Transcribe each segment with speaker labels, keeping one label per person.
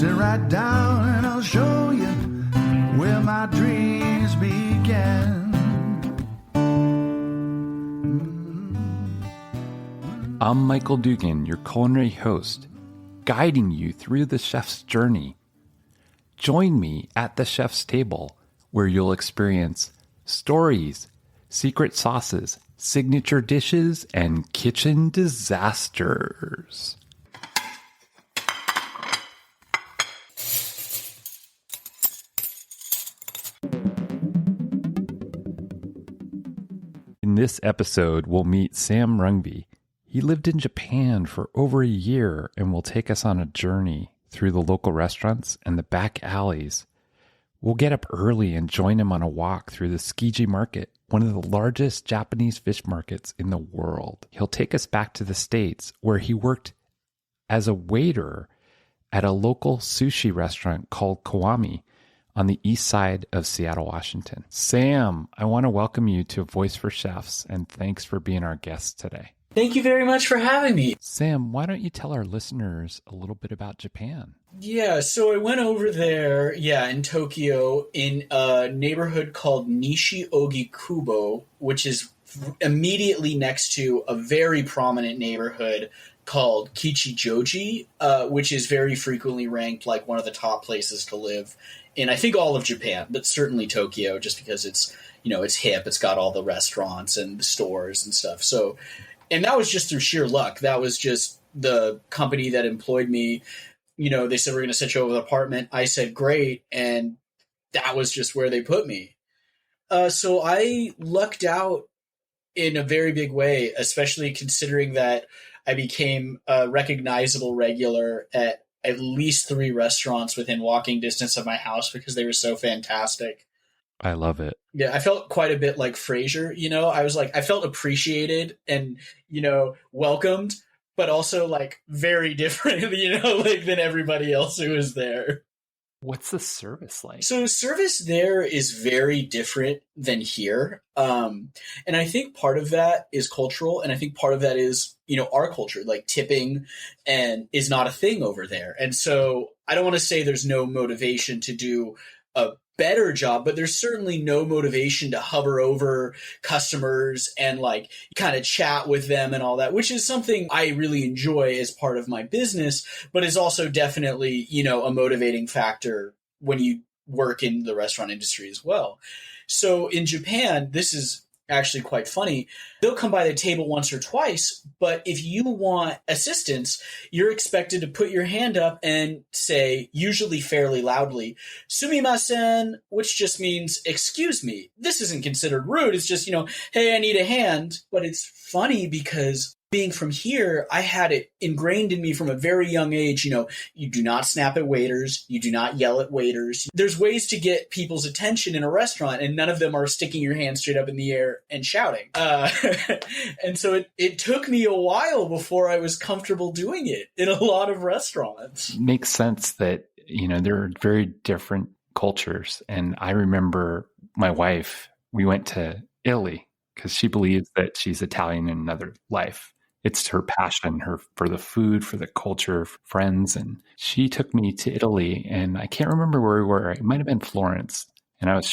Speaker 1: Sit right down and I'll show you where my dreams began.
Speaker 2: I'm Michael Dugan, your culinary host, guiding you through the chef's journey. Join me at the chef's table, where you'll experience stories, secret sauces, signature dishes, and kitchen disasters. In this episode, we'll meet Sam Rongvi. He lived in Japan for over a year and will take us on a journey through the local restaurants and the back alleys. We'll get up early and join him on a walk through the Tsukiji market, one of the largest Japanese fish markets in the world. He'll take us back to the States, where he worked as a waiter at a local sushi restaurant called Kiwami on the east side of Seattle, Washington. Sam, I want to welcome you to Voice for Chefs, and thanks for being our guest today.
Speaker 3: Thank you very much for having me.
Speaker 2: Sam, why don't you tell our listeners a little bit about Japan?
Speaker 3: Yeah, so I went over there, in Tokyo, in a neighborhood called Nishi Ogie Kubo, which is immediately next to a very prominent neighborhood called Kichijoji, which is very frequently ranked like one of the top places to live in, I think, all of Japan, but certainly Tokyo, just because it's, it's hip, it's got all the restaurants and the stores and stuff. So, and that was just through sheer luck. That was just the company that employed me. They said, we're going to set you over the apartment. I said, great. And that was just where they put me. So I lucked out in a very big way, especially considering that I became a recognizable regular at least 3 restaurants within walking distance of my house because they were so fantastic.
Speaker 2: I love it.
Speaker 3: Yeah, I felt quite a bit like Frasier, I was like, I felt appreciated and, welcomed, but also like very different, than everybody else who was there.
Speaker 2: What's the service like?
Speaker 3: So service there is very different than here. And I think part of that is cultural. And I think part of that is, our culture, like tipping and is not a thing over there. And so I don't want to say there's no motivation to do a better job, but there's certainly no motivation to hover over customers and like kind of chat with them and all that, which is something I really enjoy as part of my business, but is also definitely, a motivating factor when you work in the restaurant industry as well. So in Japan, this is actually quite funny. They'll come by the table once or twice, but if you want assistance, you're expected to put your hand up and say, usually fairly loudly, sumimasen, which just means, excuse me. This isn't considered rude. It's just, hey, I need a hand. But it's funny because being from here, I had it ingrained in me from a very young age. You do not snap at waiters. You do not yell at waiters. There's ways to get people's attention in a restaurant, and none of them are sticking your hand straight up in the air and shouting. And so it took me a while before I was comfortable doing it in a lot of restaurants.
Speaker 2: It makes sense that, there are very different cultures. And I remember my wife, we went to Italy because she believes that she's Italian in another life. It's her passion, for the food, for the culture, for friends. And she took me to Italy, and I can't remember where we were. It might have been Florence. And I was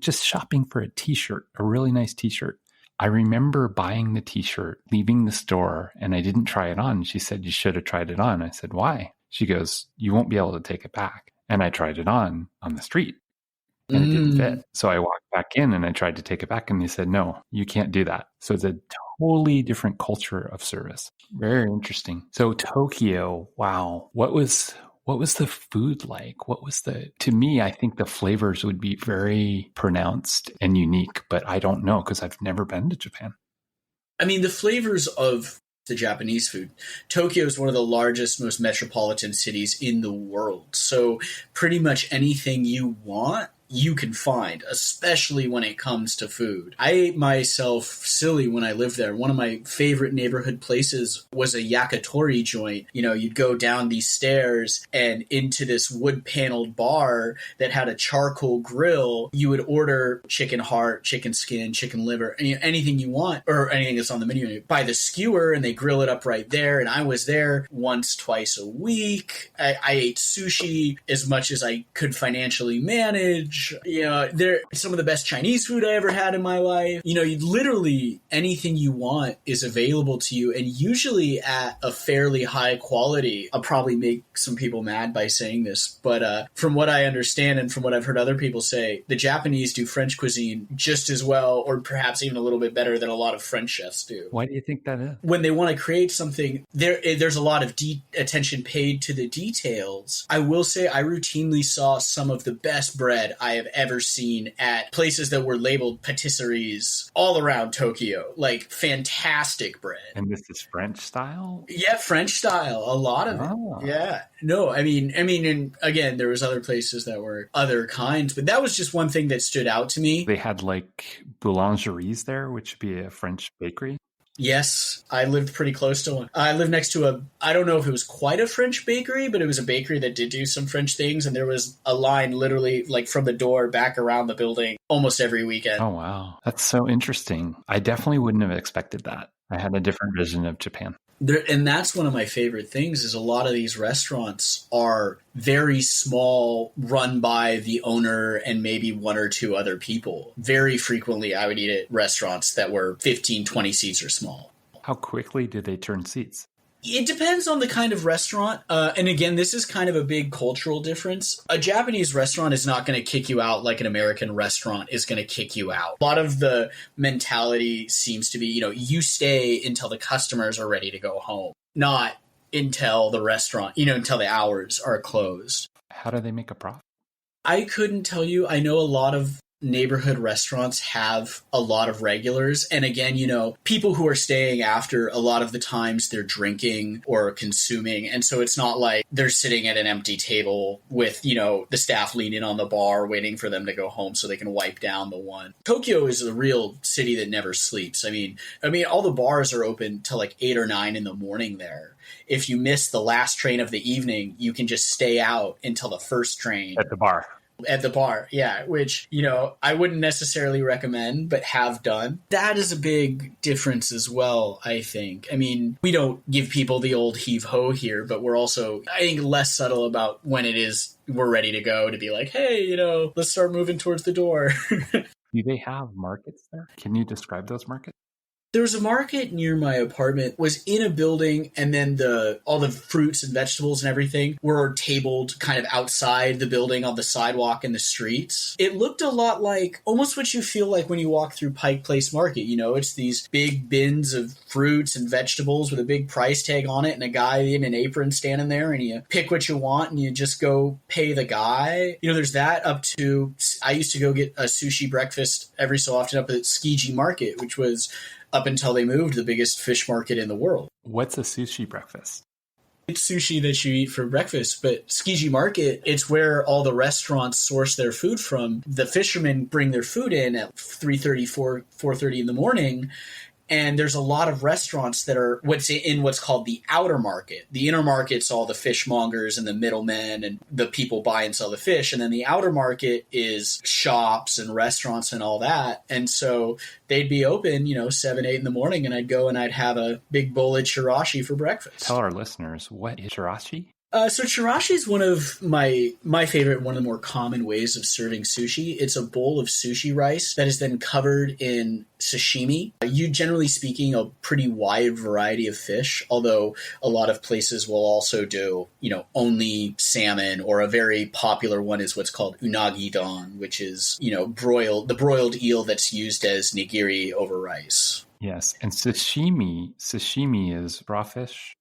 Speaker 2: just shopping for a t-shirt, a really nice t-shirt. I remember buying the t-shirt, leaving the store, and I didn't try it on. She said, you should have tried it on. I said, why? She goes, you won't be able to take it back. And I tried it on the street, and it didn't fit. So I walked back in and I tried to take it back, and they said, no, you can't do that. So it's a totally different culture of service. Very interesting. So Tokyo, wow. What was the food like? To me, I think the flavors would be very pronounced and unique, but I don't know because I've never been to Japan.
Speaker 3: I mean, the flavors of the Japanese food. Tokyo is one of the largest, most metropolitan cities in the world. So pretty much anything you want, you can find, especially when it comes to food. I ate myself silly when I lived there. One of my favorite neighborhood places was a yakitori joint. You know, you'd go down these stairs and into this wood-paneled bar that had a charcoal grill. You would order chicken heart, chicken skin, chicken liver, anything you want, or anything that's on the menu, by the skewer, and they grill it up right there. And I was there once, twice a week. I ate sushi as much as I could financially manage. You know, they're some of the best Chinese food I ever had in my life. You know, literally anything you want is available to you, and usually at a fairly high quality. I'll probably make some people mad by saying this, but from what I understand and from what I've heard other people say, the Japanese do French cuisine just as well, or perhaps even a little bit better than a lot of French chefs do.
Speaker 2: Why do you think that is?
Speaker 3: When they want to create something, there's a lot of attention paid to the details. I will say I routinely saw some of the best bread I have ever seen at places that were labeled patisseries all around Tokyo. Like, fantastic bread.
Speaker 2: And this is French style?
Speaker 3: Yeah, French style. A lot of it. Yeah. No, I mean, and again, there was other places that were other kinds, but that was just one thing that stood out to me.
Speaker 2: They had like boulangeries there, which would be a French bakery.
Speaker 3: Yes, I lived pretty close to one. I lived next to I don't know if it was quite a French bakery, but it was a bakery that did do some French things. And there was a line literally like from the door back around the building almost every weekend.
Speaker 2: Oh, wow. That's so interesting. I definitely wouldn't have expected that. I had a different vision of Japan.
Speaker 3: And that's one of my favorite things is a lot of these restaurants are very small, run by the owner and maybe one or two other people. Very frequently, I would eat at restaurants that were 15, 20 seats or small.
Speaker 2: How quickly did they turn seats?
Speaker 3: It depends on the kind of restaurant. And again, this is kind of a big cultural difference. A Japanese restaurant is not going to kick you out like an American restaurant is going to kick you out. A lot of the mentality seems to be, you stay until the customers are ready to go home, not until the restaurant, until the hours are closed.
Speaker 2: How do they make a profit?
Speaker 3: I couldn't tell you. I know a lot of neighborhood restaurants have a lot of regulars. And again, people who are staying after, a lot of the times they're drinking or consuming. And so it's not like they're sitting at an empty table with, the staff leaning on the bar waiting for them to go home so they can wipe down the one. Tokyo is a real city that never sleeps. I mean, all the bars are open till like 8 or 9 in the morning there. If you miss the last train of the evening, you can just stay out until the first train.
Speaker 2: At the bar.
Speaker 3: At the bar, yeah, which, I wouldn't necessarily recommend, but have done. That is a big difference as well, I think. I mean, we don't give people the old heave-ho here, but we're also, I think, less subtle about when it is we're ready to go to be like, hey, let's start moving towards the door.
Speaker 2: Do they have markets there? Can you describe those markets?
Speaker 3: There was a market near my apartment, was in a building, and then all the fruits and vegetables and everything were tabled kind of outside the building on the sidewalk in the streets. It looked a lot like almost what you feel like when you walk through Pike Place Market. It's these big bins of fruits and vegetables with a big price tag on it and a guy in an apron standing there, and you pick what you want and you just go pay the guy. There's that up to, I used to go get a sushi breakfast every so often up at Tsukiji Market, which was, up until they moved, the biggest fish market in the world.
Speaker 2: What's a sushi breakfast?
Speaker 3: It's sushi that you eat for breakfast, but Tsukiji Market, it's where all the restaurants source their food from. The fishermen bring their food in at 3:30, 4:30 in the morning. And there's a lot of restaurants that are what's called the outer market. The inner market's all the fishmongers and the middlemen and the people buy and sell the fish. And then the outer market is shops and restaurants and all that. And so they'd be open, 7, 8 in the morning, and I'd go and I'd have a big bowl of chirashi for breakfast.
Speaker 2: Tell our listeners, what is chirashi?
Speaker 3: So chirashi is one of my favorite, one of the more common ways of serving sushi. It's a bowl of sushi rice that is then covered in sashimi. You, generally speaking, a pretty wide variety of fish, although a lot of places will also do, only salmon, or a very popular one is what's called unagi don, which is, the broiled eel that's used as nigiri over rice.
Speaker 2: Yes. And sashimi is raw fish.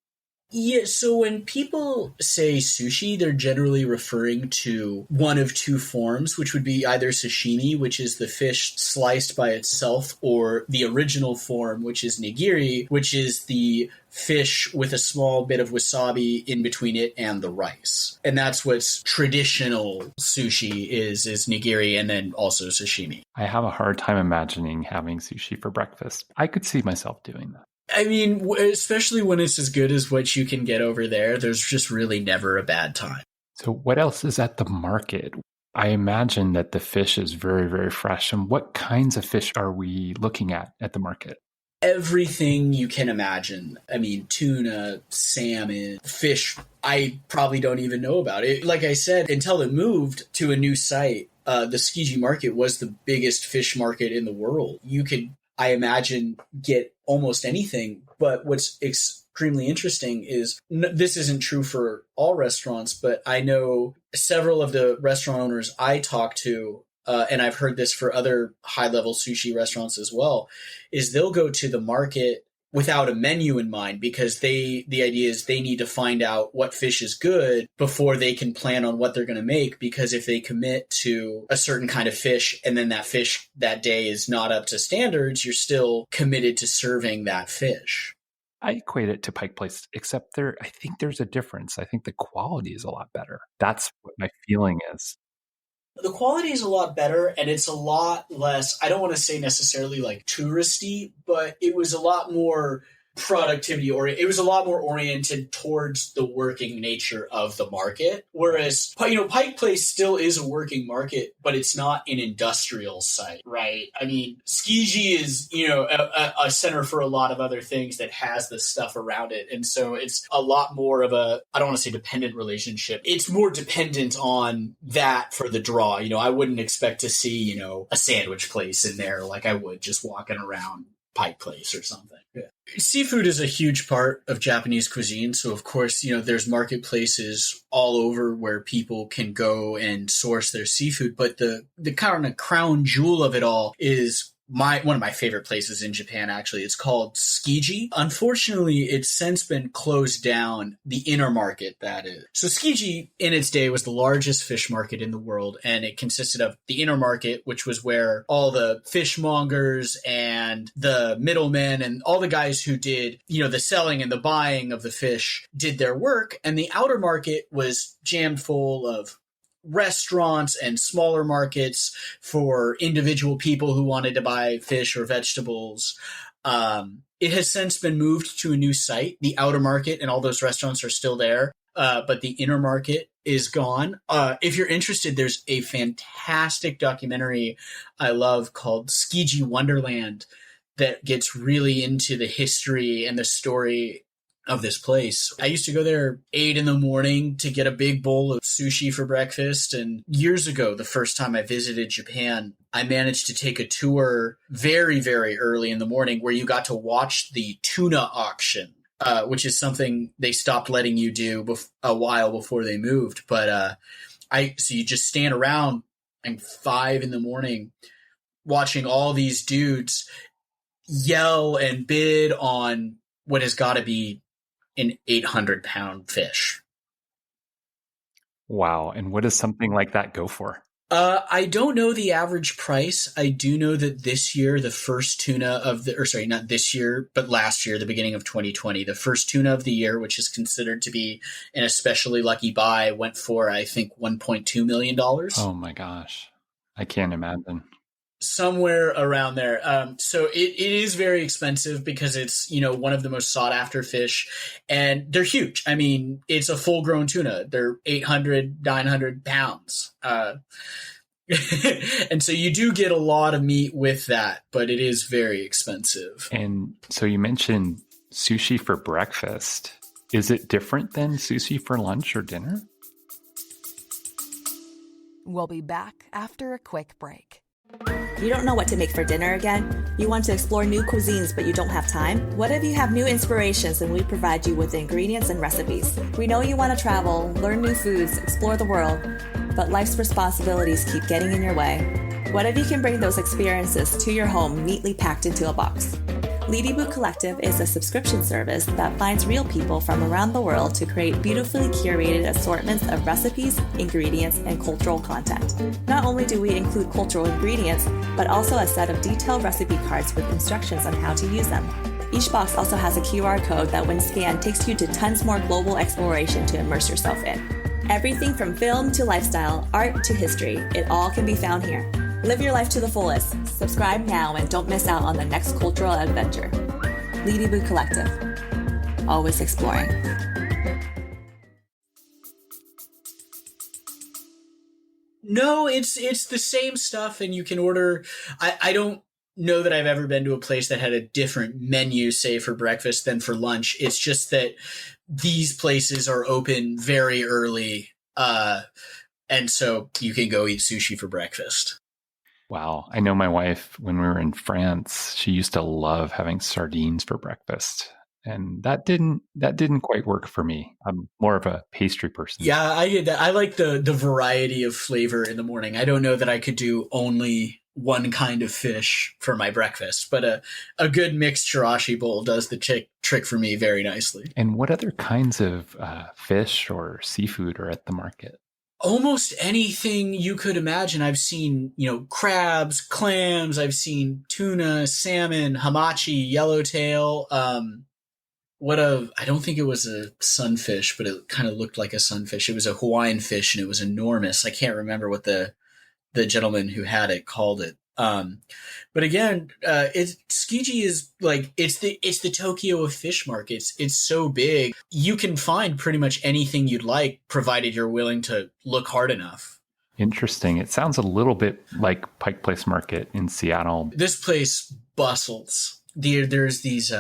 Speaker 3: Yeah, so when people say sushi, they're generally referring to one of two forms, which would be either sashimi, which is the fish sliced by itself, or the original form, which is nigiri, which is the fish with a small bit of wasabi in between it and the rice. And that's what's traditional sushi is nigiri and then also sashimi.
Speaker 2: I have a hard time imagining having sushi for breakfast. I could see myself doing that.
Speaker 3: I mean, especially when it's as good as what you can get over there, there's just really never a bad time.
Speaker 2: So what else is at the market? I imagine that the fish is very, very fresh. And what kinds of fish are we looking at the market?
Speaker 3: Everything you can imagine. I mean, tuna, salmon, fish, I probably don't even know about it. Like I said, until it moved to a new site, the Tsukiji market was the biggest fish market in the world. You could, I imagine, get almost anything. But what's extremely interesting is this isn't true for all restaurants, but I know several of the restaurant owners I talk to, and I've heard this for other high-level sushi restaurants as well, is they'll go to the market without a menu in mind because the idea is they need to find out what fish is good before they can plan on what they're going to make, because if they commit to a certain kind of fish and then that fish that day is not up to standards, you're still committed to serving that fish.
Speaker 2: I equate it to Pike Place, except I think there's a difference. I think the quality is a lot better. That's what my feeling is.
Speaker 3: The quality is a lot better, and it's a lot less, I don't want to say necessarily like touristy, but it was a lot more productivity, or it was a lot more oriented towards the working nature of the market. Whereas, Pike Place still is a working market, but it's not an industrial site, right? I mean, Tsukiji is, a center for a lot of other things that has this stuff around it. And so it's a lot more of a, I don't want to say dependent relationship. It's more dependent on that for the draw. I wouldn't expect to see, a sandwich place in there like I would just walking around Pike Place or something. Yeah. Seafood is a huge part of Japanese cuisine. So, of course, there's marketplaces all over where people can go and source their seafood. But the kind of crown jewel of it all is one of my favorite places in Japan, actually. It's called Tsukiji. Unfortunately, it's since been closed down, the inner market, that is. So Tsukiji, in its day, was the largest fish market in the world, and it consisted of the inner market, which was where all the fishmongers and the middlemen and all the guys who did, the selling and the buying of the fish did their work, and the outer market was jammed full of restaurants and smaller markets for individual people who wanted to buy fish or vegetables. It has since been moved to a new site. The outer market and all those restaurants are still there, but the inner market is gone. If you're interested, there's a fantastic documentary I love called Tsukiji Wonderland that gets really into the history and the story of this place. I used to go there 8 a.m. to get a big bowl of sushi for breakfast. And years ago, the first time I visited Japan, I managed to take a tour very, very early in the morning where you got to watch the tuna auction, which is something they stopped letting you do a while before they moved. But so you just stand around at 5 a.m. watching all these dudes yell and bid on what has got to be an 800-pound fish.
Speaker 2: Wow. And what does something like that go for?
Speaker 3: I don't know the average price. I do know that this year, the first tuna not this year, but last year, the beginning of 2020, the first tuna of the year, which is considered to be an especially lucky buy, went for, I think, $1.2 million.
Speaker 2: Oh my gosh. I can't imagine.
Speaker 3: Somewhere around there. So it is very expensive because it's, one of the most sought after fish, and they're huge. I mean, it's a full grown tuna. They're 800, 900 pounds. And so you do get a lot of meat with that, but it is very expensive.
Speaker 2: And so you mentioned sushi for breakfast. Is it different than sushi for lunch or dinner?
Speaker 4: We'll be back after a quick break.
Speaker 5: You don't know what to make for dinner again? You want to explore new cuisines but you don't have time? What if you have new inspirations and we provide you with the ingredients and recipes? We know you want to travel, learn new foods, explore the world, but life's responsibilities keep getting in your way. What if you can bring those experiences to your home neatly packed into a box? Ladybug Collective is a subscription service that finds real people from around the world to create beautifully curated assortments of recipes, ingredients, and cultural content. Not only do we include cultural ingredients, but also a set of detailed recipe cards with instructions on how to use them. Each box also has a QR code that, when scanned, takes you to tons more global exploration to immerse yourself in. Everything from film to lifestyle, art to history, it all can be found here. Live your life to the fullest. Subscribe now and don't miss out on the next cultural adventure. Ladybug Collective. Always exploring.
Speaker 3: No, it's the same stuff, and you can order. I don't know that I've ever been to a place that had a different menu, say, for breakfast than for lunch. It's just that these places are open very early, and so you can go eat sushi for breakfast.
Speaker 2: Wow. I know my wife, when we were in France, she used to love having sardines for breakfast. And that didn't quite work for me. I'm more of a pastry person.
Speaker 3: Yeah, I did that. I like the variety of flavor in the morning. I don't know that I could do only one kind of fish for my breakfast, but a good mixed chirashi bowl does the trick for me very nicely.
Speaker 2: And what other kinds of fish or seafood are at the market?
Speaker 3: Almost anything you could imagine. I've seen, crabs, clams. I've seen tuna, salmon, hamachi, yellowtail. I don't think it was a sunfish, but it kind of looked like a sunfish. It was a Hawaiian fish, and it was enormous. I can't remember what the gentleman who had it called it. But again, Tsukiji is like, it's the Tokyo of fish markets. It's so big. You can find pretty much anything you'd like, provided you're willing to look hard enough.
Speaker 2: Interesting. It sounds a little bit like Pike Place Market in Seattle.
Speaker 3: This place bustles. There's these,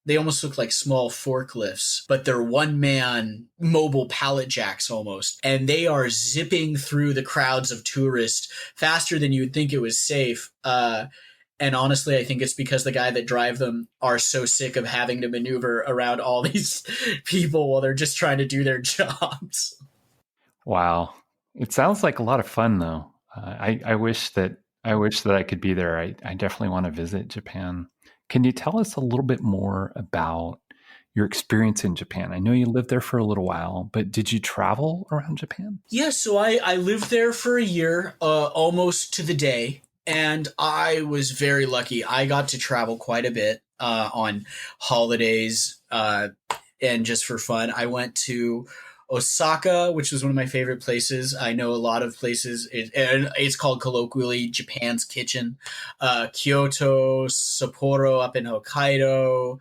Speaker 3: they almost look like small forklifts, but they're one-man mobile pallet jacks almost. And they are zipping through the crowds of tourists faster than you would think it was safe. And honestly, I think it's because the guy that drive them are so sick of having to maneuver around all these people while they're just trying to do their jobs.
Speaker 2: Wow. It sounds like a lot of fun, though. I wish that I could be there. I definitely want to visit Japan. Can you tell us a little bit more about your experience in Japan? I know you lived there for a little while, but did you travel around Japan?
Speaker 3: Yeah, so I lived there for a year, almost to the day, and I was very lucky. I got to travel quite a bit on holidays and just for fun. I went to Osaka, which was one of my favorite places. I know a lot of places. It's called colloquially Japan's Kitchen. Kyoto, Sapporo up in Hokkaido,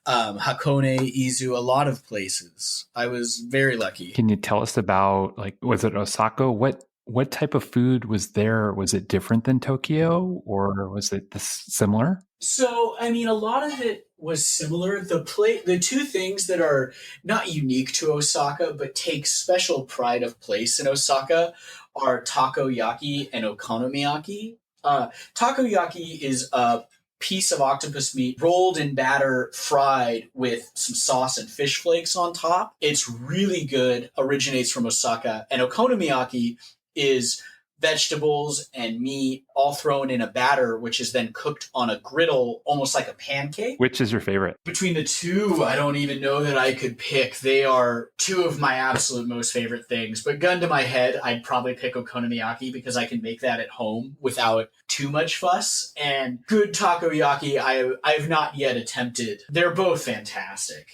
Speaker 3: Hakone, Izu, a lot of places. I was very lucky.
Speaker 2: Can you tell us about, was it Osaka? What type of food was there? Was it different than Tokyo, or was it similar?
Speaker 3: So, I mean, a lot of it was similar. The two things that are not unique to Osaka, but take special pride of place in Osaka are takoyaki and okonomiyaki. Takoyaki is a piece of octopus meat rolled in batter, fried with some sauce and fish flakes on top. It's really good, originates from Osaka. And okonomiyaki is vegetables and meat all thrown in a batter, which is then cooked on a griddle, almost like a pancake.
Speaker 2: Which is your favorite?
Speaker 3: Between the two, I don't even know that I could pick. They are two of my absolute most favorite things. But gun to my head, I'd probably pick okonomiyaki because I can make that at home without too much fuss. And good takoyaki, I've not yet attempted. They're both fantastic.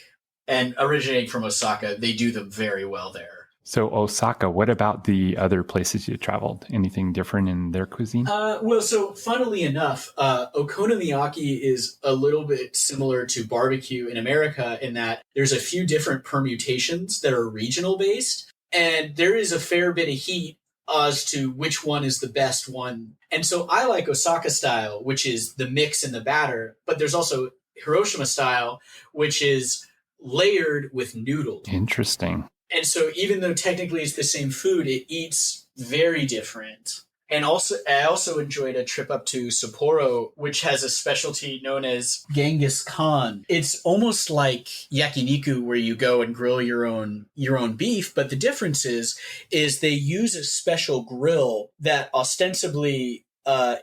Speaker 3: And originating from Osaka, they do them very well there.
Speaker 2: So Osaka, what about the other places you traveled? Anything different in their cuisine?
Speaker 3: So funnily enough, okonomiyaki is a little bit similar to barbecue in America in that there's a few different permutations that are regional based, and there is a fair bit of heat as to which one is the best one. And so I like Osaka style, which is the mix in the batter, but there's also Hiroshima style, which is layered with noodles.
Speaker 2: Interesting.
Speaker 3: And so even though technically it's the same food, it eats very different. And I also enjoyed a trip up to Sapporo, which has a specialty known as Genghis Khan. It's almost like yakiniku, where you go and grill your own beef, but the difference is they use a special grill that ostensibly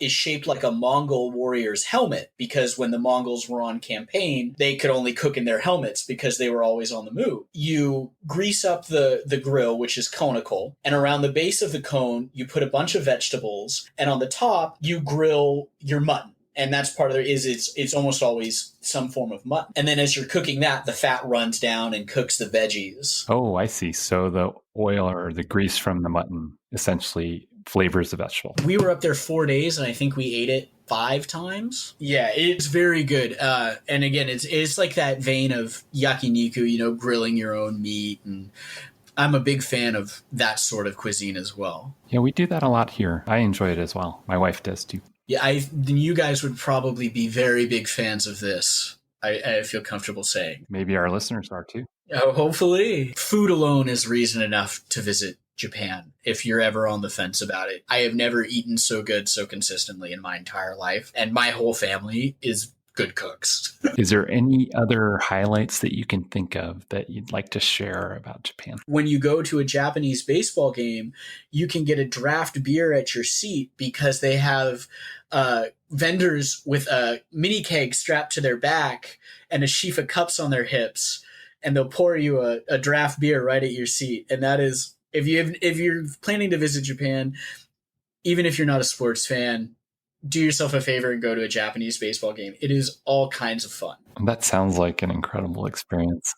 Speaker 3: is shaped like a Mongol warrior's helmet, because when the Mongols were on campaign, they could only cook in their helmets because they were always on the move. You grease up the grill, which is conical, and around the base of the cone, you put a bunch of vegetables, and on the top, you grill your mutton. And that's part of it, is it's almost always some form of mutton. And then as you're cooking that, the fat runs down and cooks the veggies.
Speaker 2: Oh, I see. So the oil or the grease from the mutton essentially flavors the vegetable.
Speaker 3: We were up there 4 days, and I think we ate it 5 times. Yeah, it's very good. And again, it's like that vein of yakiniku, grilling your own meat. And I'm a big fan of that sort of cuisine as well.
Speaker 2: Yeah, we do that a lot here. I enjoy it as well. My wife does too.
Speaker 3: Yeah, you guys would probably be very big fans of this. I feel comfortable saying.
Speaker 2: Maybe our listeners are too.
Speaker 3: Oh, hopefully. Food alone is reason enough to visit Japan if you're ever on the fence about it. I have never eaten so good so consistently in my entire life, and my whole family is good cooks.
Speaker 2: Is there any other highlights that you can think of that you'd like to share about Japan?
Speaker 3: When you go to a Japanese baseball game, you can get a draft beer at your seat because they have vendors with a mini keg strapped to their back and a sheaf of cups on their hips, and they'll pour you a draft beer right at your seat. And that is, if you're planning to visit Japan, even if you're not a sports fan, do yourself a favor and go to a Japanese baseball game. It is all kinds of fun.
Speaker 2: That sounds like an incredible experience.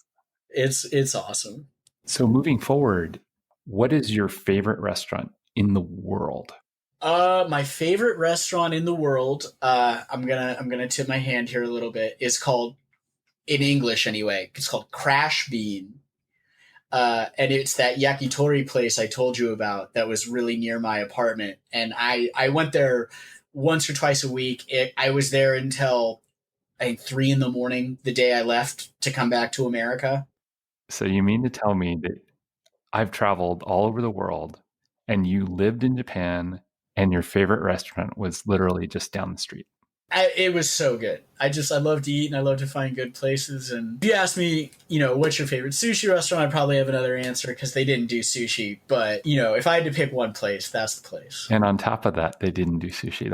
Speaker 3: It's awesome.
Speaker 2: So moving forward, what is your favorite restaurant in the world?
Speaker 3: My favorite restaurant in the world, I'm gonna tip my hand here a little bit. It's called, in English anyway, it's called Crash Bean. And it's that yakitori place I told you about that was really near my apartment. And I went there once or twice a week. I was there until I think 3 a.m. the day I left to come back to America.
Speaker 2: So you mean to tell me that I've traveled all over the world and you lived in Japan and your favorite restaurant was literally just down the street?
Speaker 3: It was so good. I love to eat and I love to find good places. And if you ask me, what's your favorite sushi restaurant, I'd probably have another answer because they didn't do sushi. But, if I had to pick one place, that's the place.
Speaker 2: And on top of that, they didn't do sushi.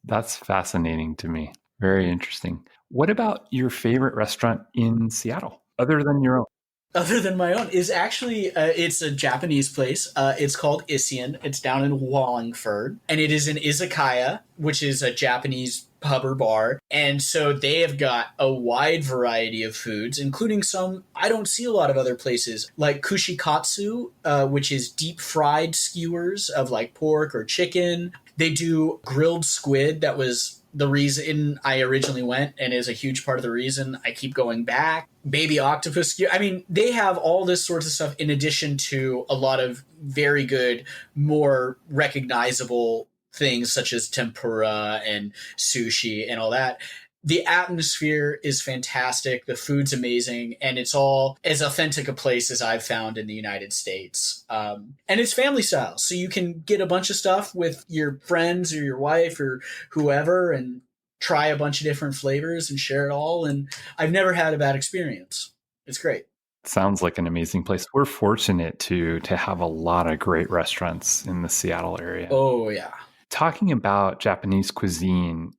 Speaker 2: That's fascinating to me. Very interesting. What about your favorite restaurant in Seattle, other than your own?
Speaker 3: Other than my own is actually, it's a Japanese place. It's called Isian. It's down in Wallingford. And it is an izakaya, which is a Japanese pub or bar. And so they have got a wide variety of foods, including some I don't see a lot of other places, like kushikatsu, which is deep fried skewers of like pork or chicken. They do grilled squid. That was the reason I originally went and is a huge part of the reason I keep going back. Baby octopus skewer. I mean, they have all this sorts of stuff in addition to a lot of very good, more recognizable things such as tempura and sushi and all that. The atmosphere is fantastic. The food's amazing. And it's all as authentic a place as I've found in the United States. And it's family style. So you can get a bunch of stuff with your friends or your wife or whoever and try a bunch of different flavors and share it all. And I've never had a bad experience. It's great.
Speaker 2: Sounds like an amazing place. We're fortunate to have a lot of great restaurants in the Seattle area.
Speaker 3: Oh, yeah.
Speaker 2: Talking about Japanese cuisine,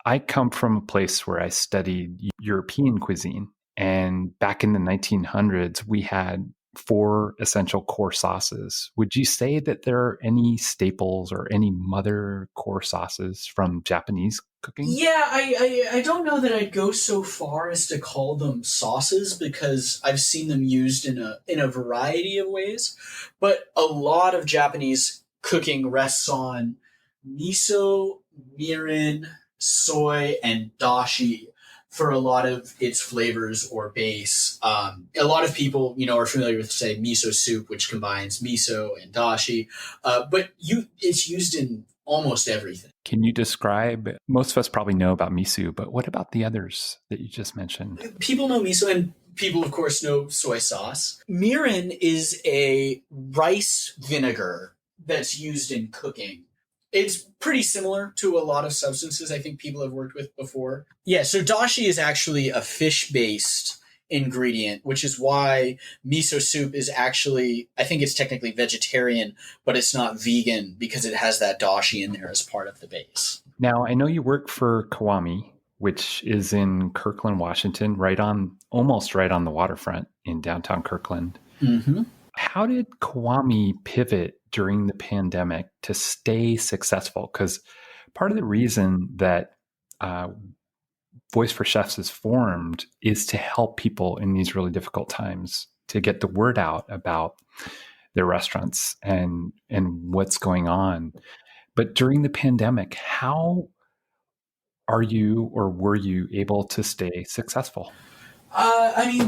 Speaker 2: I come from a place where I studied European cuisine. And back in the 1900s, we had 4 essential core sauces. Would you say that there are any staples or any mother core sauces from Japanese cooking?
Speaker 3: Yeah, I don't know that I'd go so far as to call them sauces because I've seen them used in a variety of ways. But a lot of Japanese cooking rests on miso, mirin, soy, and dashi for a lot of its flavors or base. A lot of people, are familiar with, say, miso soup, which combines miso and dashi. But it's used in almost everything.
Speaker 2: Can you describe, most of us probably know about miso, but what about the others that you just mentioned?
Speaker 3: People know miso, and people, of course, know soy sauce. Mirin is a rice vinegar that's used in cooking. It's pretty similar to a lot of substances I think people have worked with before. Yeah, so dashi is actually a fish-based ingredient, which is why miso soup is actually, I think it's technically vegetarian, but it's not vegan because it has that dashi in there as part of the base.
Speaker 2: Now, I know you work for Kiwami, which is in Kirkland, Washington, almost right on the waterfront in downtown Kirkland.
Speaker 3: Mm-hmm.
Speaker 2: How did Kiwami pivot during the pandemic to stay successful? Because part of the reason that Voice for Chefs is formed is to help people in these really difficult times, to get the word out about their restaurants and what's going on. But during the pandemic, how are you or were you able to stay successful?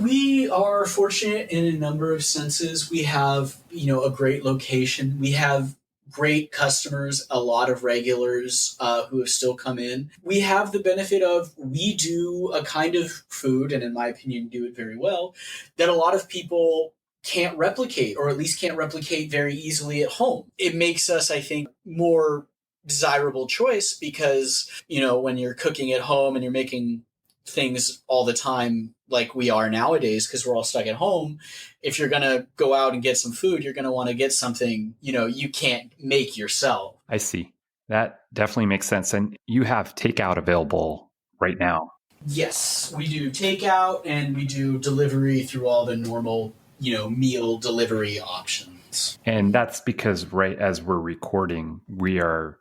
Speaker 3: We are fortunate in a number of senses. We have, a great location. We have great customers, a lot of regulars who have still come in. We have the benefit of, we do a kind of food, and in my opinion, do it very well, that a lot of people can't replicate, or at least can't replicate very easily at home. It makes us, I think, more desirable choice because, when you're cooking at home and you're making things all the time like we are nowadays because we're all stuck at home, if you're going to go out and get some food, you're going to want to get something, you can't make yourself.
Speaker 2: I see. That definitely makes sense. And you have takeout available right now.
Speaker 3: Yes, we do takeout and we do delivery through all the normal, meal delivery options.
Speaker 2: And that's because right as we're recording, we're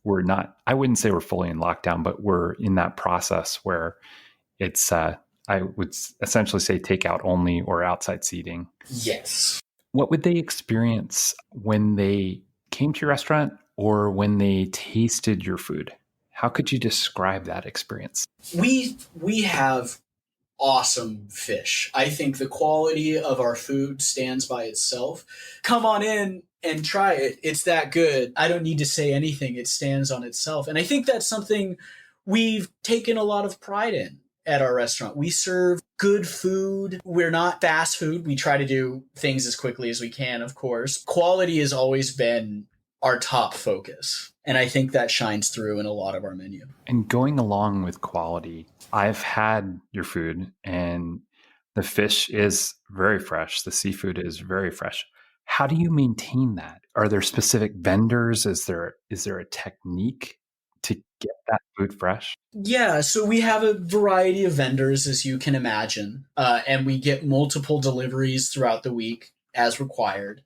Speaker 2: not, I wouldn't say we're fully in lockdown, but we're in that process where it's, I would essentially say takeout only or outside seating.
Speaker 3: Yes.
Speaker 2: What would they experience when they came to your restaurant or when they tasted your food? How could you describe that experience?
Speaker 3: We have awesome fish. I think the quality of our food stands by itself. Come on in and try it. It's that good. I don't need to say anything. It stands on itself. And I think that's something we've taken a lot of pride in at our restaurant. We serve good food. We're not fast food. We try to do things as quickly as we can, of course. Quality has always been our top focus. And I think that shines through in a lot of our menu.
Speaker 2: And going along with quality, I've had your food and the fish is very fresh. The seafood is very fresh. How do you maintain that? Are there specific vendors? Is there a technique to get that food fresh?
Speaker 3: Yeah, so we have a variety of vendors, as you can imagine, and we get multiple deliveries throughout the week as required.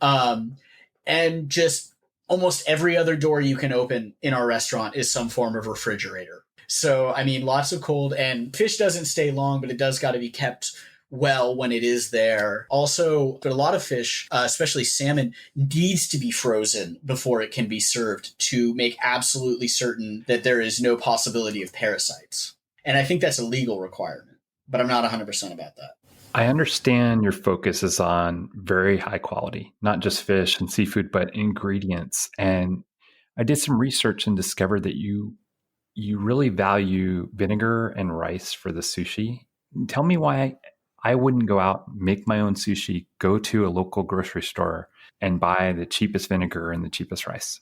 Speaker 3: And just almost every other door you can open in our restaurant is some form of refrigerator. So, lots of cold, and fish doesn't stay long, but it does got to be kept well when it is there. Also, but a lot of fish, especially salmon, needs to be frozen before it can be served to make absolutely certain that there is no possibility of parasites. And I think that's a legal requirement, but I'm not 100% about that.
Speaker 2: I understand your focus is on very high quality, not just fish and seafood, but ingredients. And I did some research and discovered that you really value vinegar and rice for the sushi. Tell me why I wouldn't go out, make my own sushi, go to a local grocery store and buy the cheapest vinegar and the cheapest rice.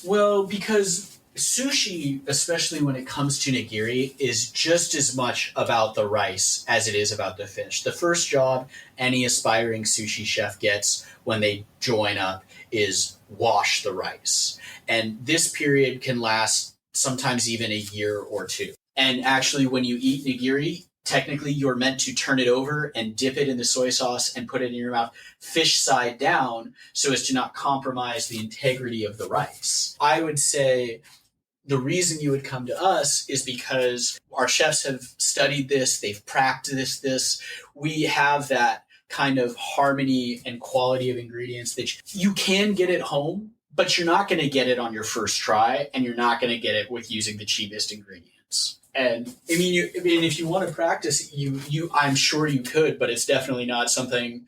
Speaker 3: Well, because sushi, especially when it comes to nigiri, is just as much about the rice as it is about the fish. The first job any aspiring sushi chef gets when they join up is wash the rice. And this period can last sometimes even a year or two. And actually, when you eat nigiri, technically you're meant to turn it over and dip it in the soy sauce and put it in your mouth fish side down so as to not compromise the integrity of the rice. I would say the reason you would come to us is because our chefs have studied this, they've practiced this. We have that kind of harmony and quality of ingredients that you can get at home, but you're not going to get it on your first try, and you're not going to get it with using the cheapest ingredients. And if you want to practice, I'm sure you could, but it's definitely not something,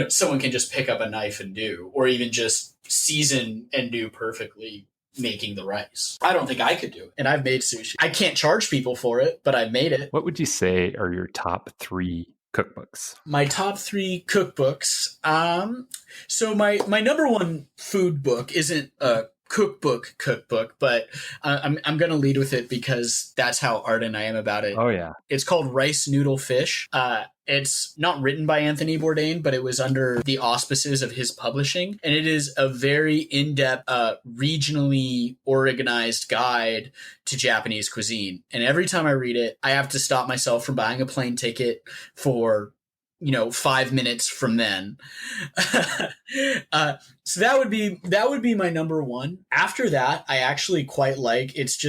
Speaker 3: someone can just pick up a knife and do, or even just season and do perfectly making the rice. I don't think I could do it. And I've made sushi. I can't charge people for it, but I've made it.
Speaker 2: What would you say are your top 3 cookbooks?
Speaker 3: My top 3 cookbooks. So my number one food book isn't a cookbook, but I'm going to lead with it because that's how ardent I am about it.
Speaker 2: Oh, yeah.
Speaker 3: It's called Rice Noodle Fish. It's not written by Anthony Bourdain, but it was under the auspices of his publishing. And it is a very in-depth, regionally organized guide to Japanese cuisine. And every time I read it, I have to stop myself from buying a plane ticket for 5 minutes from then. So that would be my number one. After that, I actually quite like, it's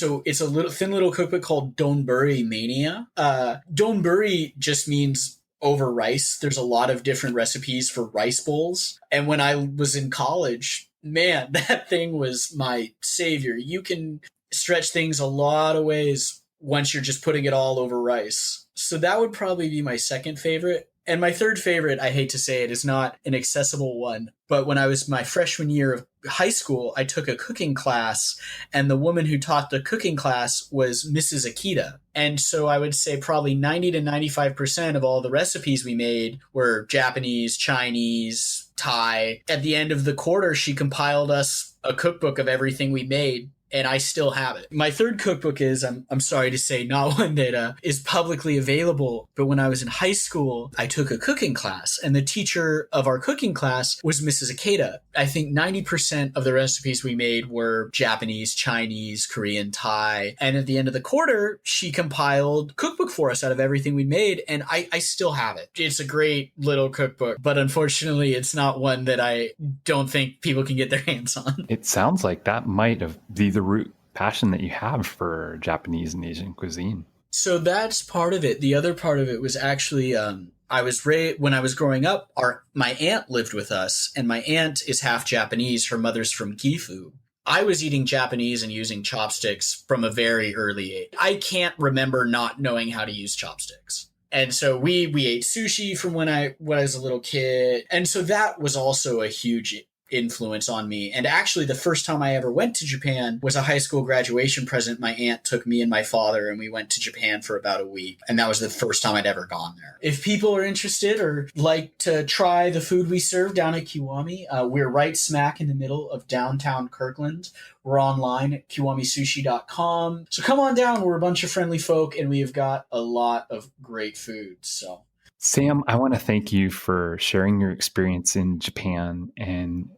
Speaker 3: a little thin little cookbook called Donburi Mania. Donburi just means over rice. There's a lot of different recipes for rice bowls. And when I was in college, man, that thing was my savior. You can stretch things a lot of ways once you're just putting it all over rice. So that would probably be my second favorite. And my third favorite, I hate to say it, is not an accessible one. But when I was my freshman year of high school, I took a cooking class, and the woman who taught the cooking class was Mrs. Akita. And so I would say probably 90 to 95% of all the recipes we made were Japanese, Chinese, Thai. At the end of the quarter, she compiled us a cookbook of everything we made. And I still have it. My third cookbook is, I'm sorry to say, not one that is publicly available. But when I was in high school, I took a cooking class. And the teacher of our cooking class was Mrs. Akita. I think 90% of the recipes we made were Japanese, Chinese, Korean, Thai. And at the end of the quarter, she compiled a cookbook for us out of everything we made. And I still have it. It's a great little cookbook. But unfortunately, it's not one that I don't think people can get their hands on.
Speaker 2: It sounds like that might have be the root passion that you have for Japanese and Asian cuisine.
Speaker 3: So that's part of it. The other part of it was actually, when I was growing up, my aunt lived with us, and my aunt is half Japanese. Her mother's from Gifu. I was eating Japanese and using chopsticks from a very early age. I can't remember not knowing how to use chopsticks. And so we ate sushi from when I was a little kid. And so that was also a huge influence on me. And actually, the first time I ever went to Japan was a high school graduation present. My aunt took me and my father, and we went to Japan for about a week. And that was the first time I'd ever gone there. If people are interested or like to try the food we serve down at Kiwami, we're right smack in the middle of downtown Kirkland. We're online at kiwamisushi.com. So come on down. We're a bunch of friendly folk, and we have got a lot of great food. So,
Speaker 2: Sam, I want to thank you for sharing your experience in Japan and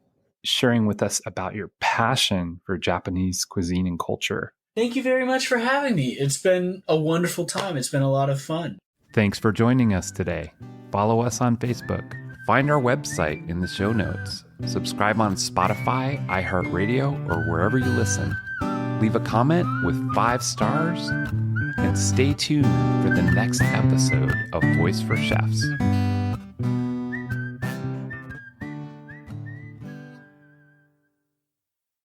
Speaker 2: sharing with us about your passion for Japanese cuisine and culture.
Speaker 3: Thank you very much for having me. It's been a wonderful time. It's been a lot of fun.
Speaker 2: Thanks for joining us today. Follow us on Facebook. Find our website in the show notes. Subscribe on Spotify, iHeartRadio, or wherever you listen. Leave a comment with 5 stars and stay tuned for the next episode of Voice for Chefs.